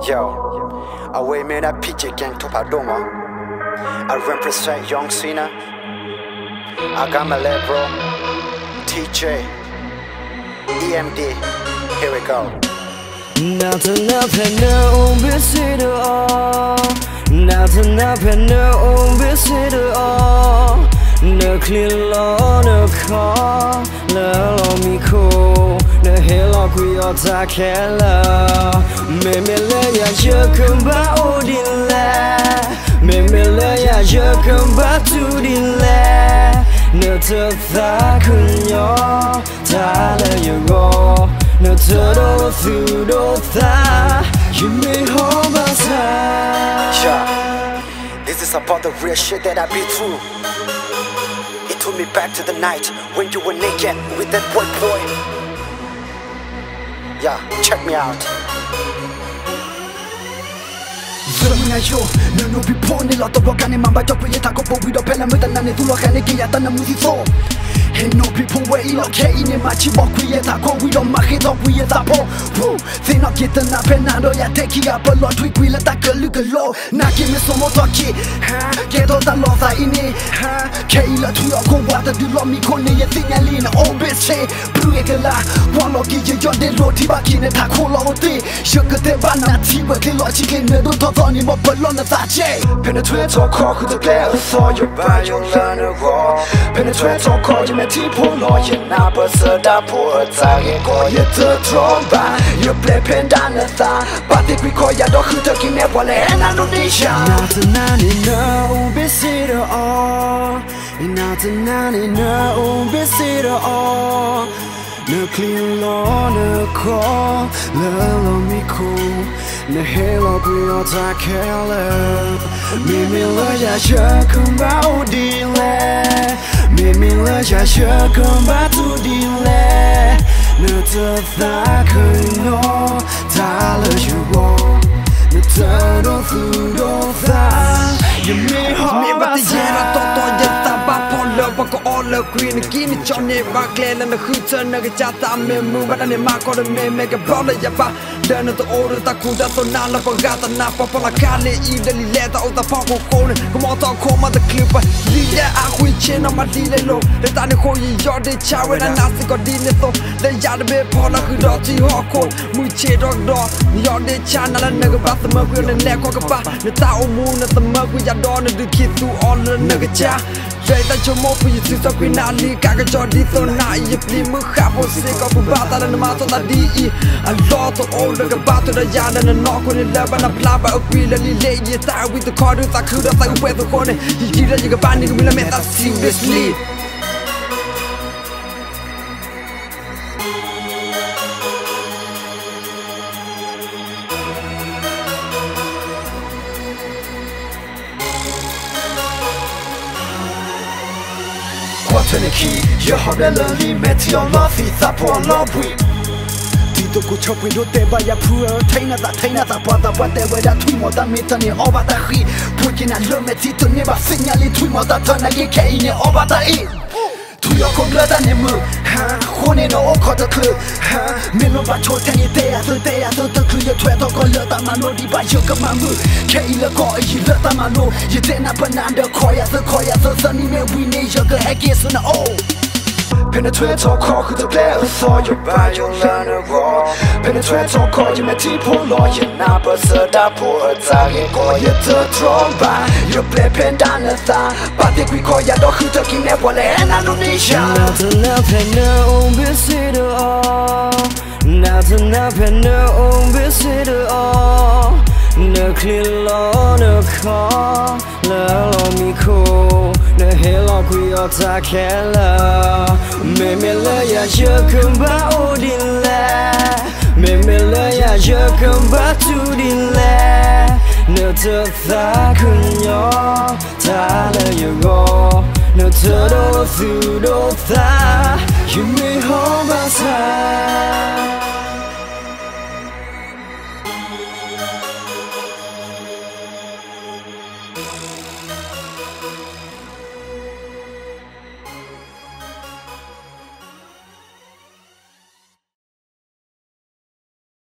Yo, away me na PJ gang to Padoma. I represent Young Cena. I got my leg, bro. TJ, EMD. Here we go. Nothing up and no visit all. Nothing up and no visit all. No clear law, no call. No me cool. No hell we are talking. Maybe let you come back to the land. Maybe let you come back to the land. No to that kun yo, tell you go. No to through that. You may hold us high. This is about the real shit that I've been through. It took me back to the night when you were naked with that white boy. Yeah, check me out. No be pony lot of rock and mamba job with a couple with a pen and with an anetulocanic at the music. And no people were okay in a match walk with a go we don't make it up with a ball. They not get enough and I take it up a lot we will attack a little low. Now give me some more talkie. Get all the laws in it. Kayla to your go water do love me con a thing and lean all best say Brugala one of you your dead roti back in a tacola or day. Sugar the banati with the logic in the don't on him up along the thatch. Penetrate or cock with the glare saw your by your learn a raw. Penetrate or call you tipo lawyer now but da poor target or you to tromba. You play pendanatha but if we call your dog who took in a wallet and Indonesia. Nothing no visit all. Nothing no visit all. No clean law, no call. Love me cool. No halo we are talking. Mimi la ya come back to the Mimi la ya come back to the No to that no tala you go. No to food of that. You may have but the year to Bako all the green guinea Johnny Barclay and the hooter Nagata memo but an Marco the may make a brother Yapa then the order Takuda so Nala Pagata Napa Polacali evenly letter of the Paco Cone come out on coma the clipper Lida Aquichin on my delay low the Tanico Jordi Chowin and Nasi Godinito the Yadabe Pola Kudoti Hawko Muche Dog Dog Jordi Channel and Nagabat the Mercury and Nekokapa the Tao Moon at the Mercury Yadon and the kid through all the Nagacha that your more for you to talk with Nali, Kagajodi, so now you play Mukapo, sick of Bata and the Mato DE. A lot of old like a battle, the yard and a knock on the love and a plaba of really lady time with the card with a could have like weather corner. You did that you can find it, will make that seriously. Turn the key, you have a lonely met your love is up on love with Tito Kuchop with whatever you poor Taina the brother, whatever that we more than meet on the over the he Putting a limit to never signal it to more than turn a geek in the over the eat. To your complete animal, Honey no cut the clue, Milo Bacho Tani day after the clear threat of Color di by your command. Kayla Goy, you let them know you didn't up another coy as the sunny man we need your head is an old. Penetrate or cock with the glare saw your by your learn a raw. Penetrate or call you tipo lawyer now but da poor target or you to tromba. You play pendanatha but if we call your dog who took in a wallet and Indonesia. Nothing up and no visit all. Nothing up and no visit all. No clear law, no call. Love me cool. No hell we are talking. Maybe let you come back to the land. Maybe let you come back to the land. No to that kunyo, tala you go. No to through that. You may hold us high.